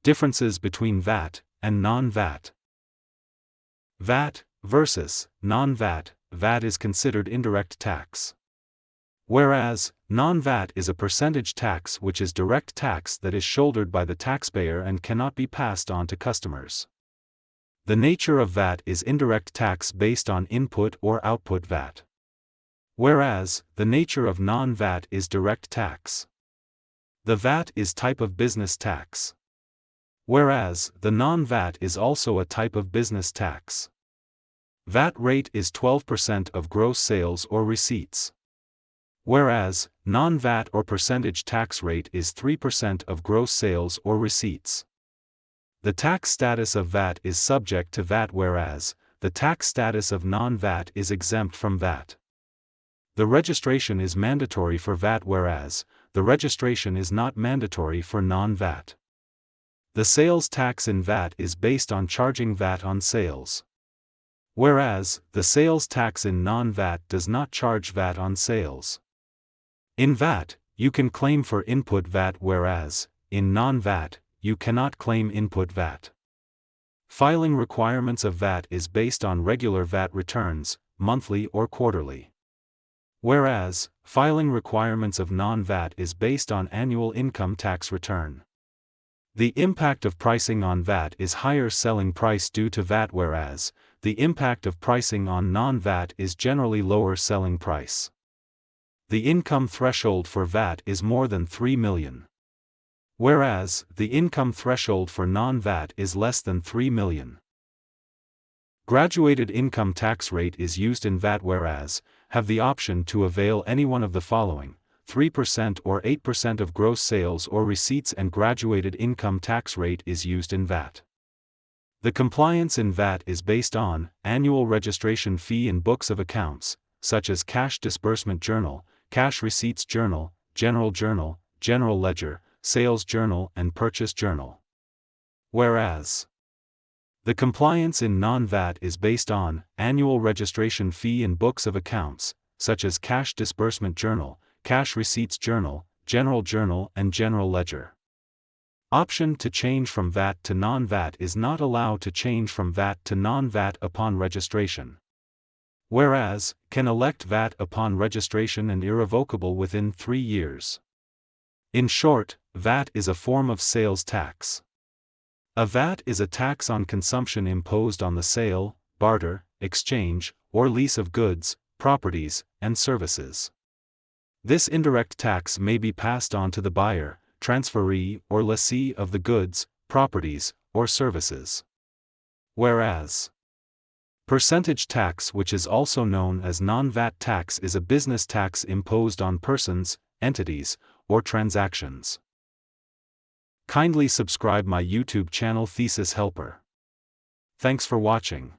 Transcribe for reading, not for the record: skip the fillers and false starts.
Differences between VAT and non-VAT. VAT versus non-VAT. VAT is considered indirect tax, whereas non-VAT is a percentage tax which is direct tax that is shouldered by the taxpayer and cannot be passed on to customers. The nature of VAT is indirect tax based on input or output VAT, whereas the nature of non-VAT is direct tax. The VAT is type of business tax, whereas the non-VAT is also a type of business tax. VAT rate is 12% of gross sales or receipts, whereas non-VAT or percentage tax rate is 3% of gross sales or receipts. The tax status of VAT is subject to VAT, whereas the tax status of non-VAT is exempt from VAT. The registration is mandatory for VAT, whereas the registration is not mandatory for non-VAT. The sales tax in VAT is based on charging VAT on sales, whereas the sales tax in non-VAT does not charge VAT on sales. In VAT, you can claim for input VAT, whereas in non-VAT, you cannot claim input VAT. Filing requirements of VAT is based on regular VAT returns, monthly or quarterly, whereas filing requirements of non-VAT is based on annual income tax return. The impact of pricing on VAT is higher selling price due to VAT, whereas the impact of pricing on non-VAT is generally lower selling price. The income threshold for VAT is more than 3 million, whereas the income threshold for non-VAT is less than 3 million. Graduated income tax rate is used in VAT, whereas have the option to avail any one of the following: 3% or 8% of gross sales or receipts, and graduated income tax rate is used in VAT. The compliance in VAT is based on annual registration fee in books of accounts, such as cash disbursement journal, cash receipts journal, general ledger, sales journal, and purchase journal. Whereas the compliance in non-VAT is based on annual registration fee in books of accounts, such as cash disbursement journal, cash receipts journal, and general ledger. Option to change from VAT to non-VAT is not allowed to change from VAT to non-VAT upon registration, whereas can elect VAT upon registration and irrevocable within 3 years. In short, VAT is a form of sales tax. A VAT is a tax on consumption imposed on the sale, barter, exchange, or lease of goods, properties, and services. This indirect tax may be passed on to the buyer, transferee, or lessee of the goods, properties, or services. Whereas percentage tax, which is also known as non-VAT tax, is a business tax imposed on persons, entities, or transactions. Kindly subscribe my YouTube channel Thesis Helper. Thanks for watching.